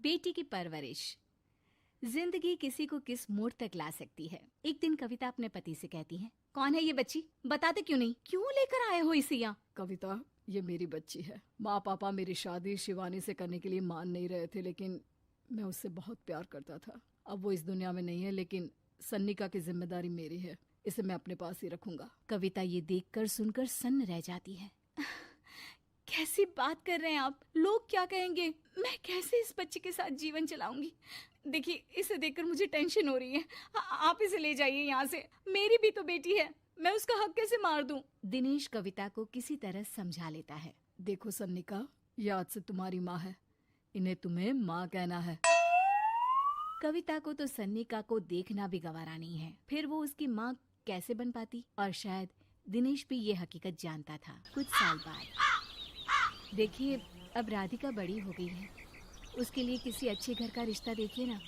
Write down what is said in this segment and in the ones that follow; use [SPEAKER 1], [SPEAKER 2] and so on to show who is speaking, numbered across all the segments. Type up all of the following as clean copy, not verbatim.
[SPEAKER 1] बेटी की परवरिश। जिंदगी किसी को किस मोड़ तक ला सकती है। एक दिन कविता अपने पति से कहती है, कौन है ये बच्ची, बताते क्यों नहीं, क्यों लेकर आए हो इसे यहाँ?
[SPEAKER 2] कविता, ये मेरी बच्ची है। माँ पापा मेरी शादी शिवानी से करने के लिए मान नहीं रहे थे, लेकिन मैं उससे बहुत प्यार करता था। अब वो इस दुनिया में नहीं है, लेकिन सन्निका की जिम्मेदारी मेरी है। इसे मैं अपने पास ही रखूंगा।
[SPEAKER 1] कविता ये देखकर सुनकर सन्न रह जाती है। कैसी बात कर रहे हैं आप? लोग क्या कहेंगे? मैं कैसे इस बच्चे के साथ जीवन चलाऊंगी? देखिए, इसे देखकर मुझे टेंशन हो रही है। आप इसे ले जाइए यहाँ से। मेरी भी तो बेटी है, मैं उसका हक कैसे मार दूं? दिनेश कविता को किसी तरह समझा लेता है।
[SPEAKER 2] देखो सन्निका, ये आज से तुम्हारी माँ है, इन्हें तुम्हें माँ कहना है।
[SPEAKER 1] कविता को तो सन्निका को देखना भी गवारा नहीं है, फिर वो उसकी माँ कैसे बन पाती? और शायद दिनेश भी ये हकीकत जानता था। कुछ साल बाद देखिए, अब राधिका बड़ी हो गई है, उसके लिए किसी अच्छे घर का रिश्ता देखिए ना।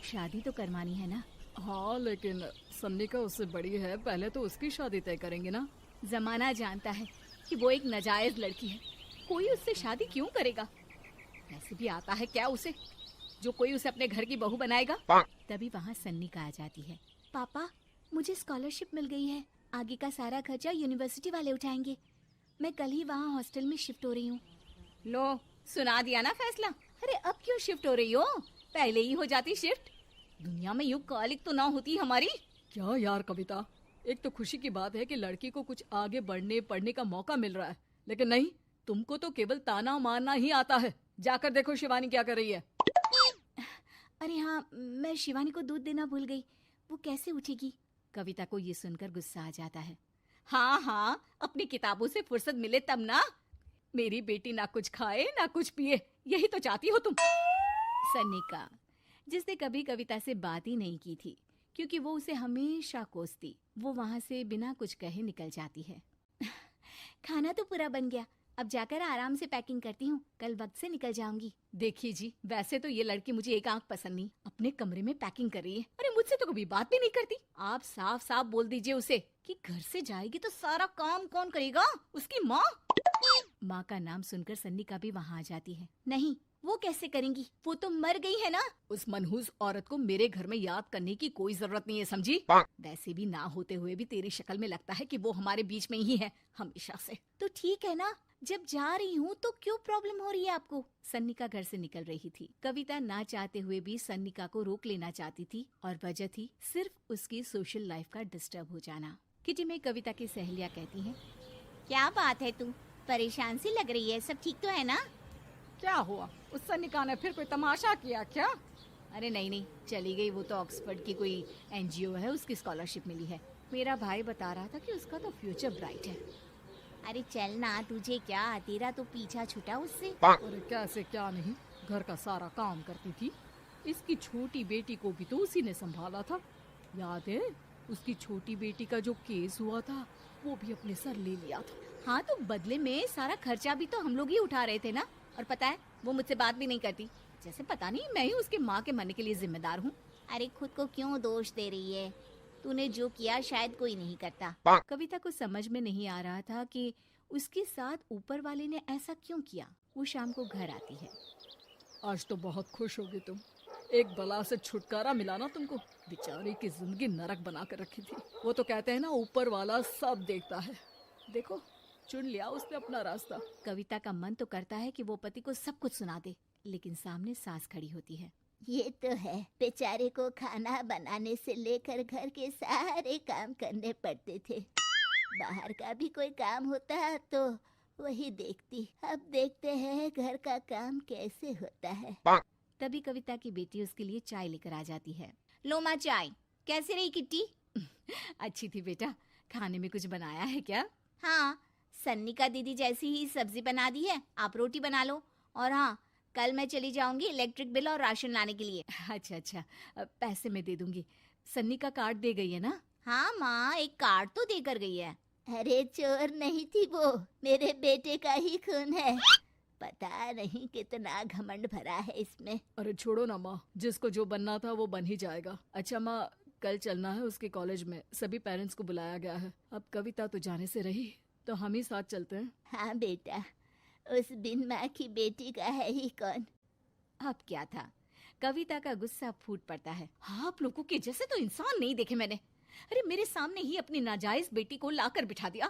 [SPEAKER 1] शादी तो करवानी है ना?
[SPEAKER 2] हाँ, लेकिन सन्निका उससे बड़ी है, पहले तो उसकी शादी तय करेंगे ना।
[SPEAKER 1] जमाना जानता है कि वो एक नाजायज लड़की है, कोई उससे शादी क्यों करेगा? वैसे भी आता है क्या उसे, जो कोई उसे अपने घर की बहू बनाएगा? तभी वहाँ सन्निका आ जाती है। पापा, मुझे स्कॉलरशिप मिल गई है, आगे का सारा खर्चा यूनिवर्सिटी वाले उठाएंगे। मैं कल ही वहाँ हॉस्टल में शिफ्ट हो रही हूँ। लो, सुना दिया ना फैसला। अरे अब क्यों शिफ्ट हो रही हो? पहले ही हो जाती शिफ्ट। दुनिया में यूं कालिक तो ना होती हमारी।
[SPEAKER 2] क्या यार कविता, एक तो खुशी की बात है कि लड़की को कुछ आगे बढ़ने पढ़ने का मौका मिल रहा है, लेकिन नहीं, तुमको तो केवल ताना मारना ही आता है। जाकर देखो शिवानी क्या कर रही है।
[SPEAKER 1] अरे हाँ, मैं शिवानी को दूध देना भूल गई, वो कैसे उठेगी? कविता को ये सुनकर गुस्सा आ जाता है। हाँ हाँ, अपनी किताबों से फुर्सत मिले तब ना। मेरी बेटी ना कुछ खाए ना कुछ पिए, यही तो चाहती हो तुम। सन्निका, जिसने कभी कविता से बात ही नहीं की थी, क्योंकि वो उसे हमेशा कोसती, वो वहाँ से बिना कुछ कहे निकल जाती है। खाना तो पूरा बन गया, अब जाकर आराम से पैकिंग करती हूँ, कल वक्त से निकल जाऊंगी। देखिए जी, वैसे तो ये लड़की मुझे एक आंख पसंद नहीं, अपने कमरे में पैकिंग कर रही है। अरे मुझसे तो कभी बात भी नहीं करती। आप साफ साफ बोल दीजिए उसे कि घर से जाएगी तो सारा काम कौन करेगा? उसकी माँ। माँ का नाम सुनकर सन्निका भी वहाँ आ जाती है। नहीं, वो कैसे करेंगी, वो तो मर गई है ना। उस मनहूस औरत को मेरे घर में याद करने की कोई जरूरत नहीं है, समझी? वैसे भी ना होते हुए भी तेरी शक्ल में लगता है कि वो हमारे बीच में ही है हमेशा से। तो ठीक है ना, जब जा रही हूँ तो क्यों प्रॉब्लम हो रही है आपको? सन्निका घर से निकल रही थी। कविता ना चाहते हुए भी सन्निका को रोक लेना चाहती थी, और वजह थी सिर्फ उसकी सोशल लाइफ का डिस्टर्ब हो जाना। किटी में कविता की सहेलियाँ कहती हैं, क्या बात है, तू परेशान सी लग रही है, सब ठीक तो है ना?
[SPEAKER 2] क्या हुआ, उस सन्निका ने फिर कोई तमाशा किया क्या?
[SPEAKER 1] अरे नहीं नहीं, चली गई, वो तो ऑक्सफोर्ड की कोई NGO है, उसकी स्कॉलरशिप मिली है। मेरा भाई बता रहा था कि उसका तो फ्यूचर ब्राइट है। अरे चल ना, तुझे क्या, तेरा तो पीछा छूटा उससे।
[SPEAKER 2] अरे कैसे क्या नहीं, घर का सारा काम करती थी। इसकी छोटी बेटी को भी तो उसी ने संभाला था, याद है? उसकी छोटी बेटी का जो केस हुआ था, वो भी अपने सर ले लिया था।
[SPEAKER 1] हाँ, तो बदले में सारा खर्चा भी तो हम लोग ही उठा रहे थे ना। और पता है, वो मुझसे बात भी नहीं करती, जैसे पता नहीं मैं ही उसके माँ के मरने के लिए जिम्मेदार हूँ। अरे खुद को क्यों दोष दे रही है? तूने जो किया शायद कोई नहीं करता। कविता को समझ में नहीं आ रहा था कि उसके साथ ऊपर वाले ने ऐसा क्यों किया। वो शाम को घर आती है।
[SPEAKER 2] आज तो बहुत खुश होगी तुम, एक बला से छुटकारा मिला ना तुमको। बेचारी की जिंदगी नरक बना कर रखी थी। वो तो कहते हैं ना, ऊपर वाला सब देखता है। देखो, चुन लिया उसने अपना रास्ता।
[SPEAKER 1] कविता का मन तो करता है कि वो पति को सब कुछ सुना दे, लेकिन सामने सास खड़ी होती है।
[SPEAKER 3] ये तो है, बेचारे को खाना बनाने से लेकर घर के सारे काम करने पड़ते थे। बाहर का भी कोई काम होता तो वही देखती। अब देखते हैं घर का काम कैसे होता है।
[SPEAKER 1] तभी कविता की बेटी उसके लिए चाय लेकर आ जाती है। लो माँ चाय, कैसी रही किट्टी? अच्छी थी बेटा, खाने में कुछ बनाया है क्या? हाँ, सन्निका दीदी जैसी ही सब्जी बना दी है, आप रोटी बना लो। और हाँ, कल मैं चली जाऊंगी इलेक्ट्रिक बिल और राशन लाने के लिए। अच्छा अच्छा, पैसे मैं दे दूंगी। सन्नी का कार्ड दे गई है ना? हाँ माँ, एक कार्ड तो देकर गई है।
[SPEAKER 3] अरे चोर नहीं थी वो, मेरे बेटे का ही खून है। पता नहीं कितना घमंड भरा है इसमें।
[SPEAKER 2] अरे छोड़ो ना माँ, जिसको जो बनना था वो बन ही जाएगा। अच्छा माँ, कल चलना है उसके कॉलेज में, सभी पेरेंट्स को बुलाया गया है। अब कविता तो जाने से रही, तो हम ही साथ चलते हैं।
[SPEAKER 3] हाँ बेटा, उस बिन माँ की बेटी का है ही कौन।
[SPEAKER 1] अब क्या था, कविता का गुस्सा फूट पड़ता है। हाँ, आप लोगों के जैसे तो इंसान नहीं देखे मैंने। अरे मेरे सामने ही अपनी नाजायज बेटी को लाकर बिठा दिया।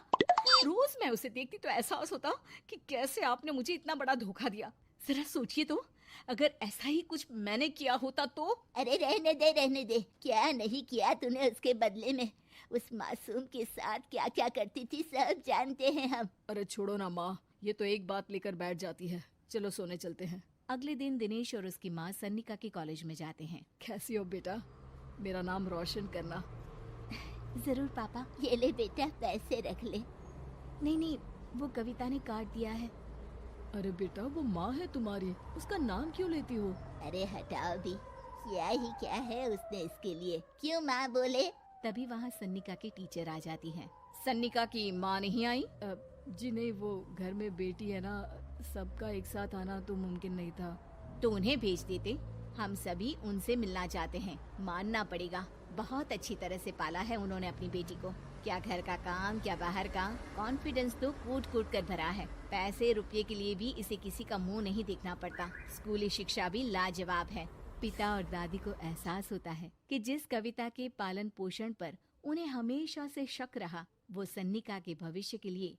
[SPEAKER 1] रोज मैं उसे देखती तो एहसास होता कि कैसे आपने मुझे इतना बड़ा धोखा दिया। जरा सोचिए तो, अगर ऐसा ही कुछ मैंने किया होता तो।
[SPEAKER 3] अरे रहने दे, क्या नहीं किया तूने उसके बदले में। उस मासूम के साथ क्या क्या करती थी सब जानते हैं हम।
[SPEAKER 2] अरे छोड़ो ना माँ, ये तो एक बात लेकर बैठ जाती है। चलो सोने चलते हैं।
[SPEAKER 1] अगले दिन दिनेश और उसकी माँ सन्निका के कॉलेज में जाते हैं।
[SPEAKER 2] कैसी हो बेटा, मेरा नाम रोशन करना।
[SPEAKER 3] जरूर पापा, ये ले बेटा पैसे रख ले।
[SPEAKER 1] नहीं, वो कविता ने काट दिया है।
[SPEAKER 2] अरे बेटा, वो माँ है तुम्हारी, उसका नाम क्यों लेती हो?
[SPEAKER 3] अरे हटाओ भी, क्या ही क्या है उसने इसके लिए, क्यों माँ बोले।
[SPEAKER 1] तभी वहाँ सन्निका की टीचर आ जाती हैं। सन्निका की माँ नहीं आई?
[SPEAKER 2] जी नहीं, वो घर में बेटी है ना, सबका एक साथ आना तो मुमकिन नहीं था।
[SPEAKER 1] तो उन्हें भेज देते, हम सभी उनसे मिलना चाहते हैं। मानना पड़ेगा, बहुत अच्छी तरह से पाला है उन्होंने अपनी बेटी को। क्या घर का काम, क्या बाहर का, कॉन्फिडेंस तो कूट कूट कर भरा है। पैसे रुपये के लिए भी इसे किसी का मुंह नहीं देखना पड़ता। स्कूली शिक्षा भी लाजवाब है। पिता और दादी को एहसास होता है कि जिस कविता के पालन पोषण पर उन्हें हमेशा से शक रहा, वो सन्निका के भविष्य के लिए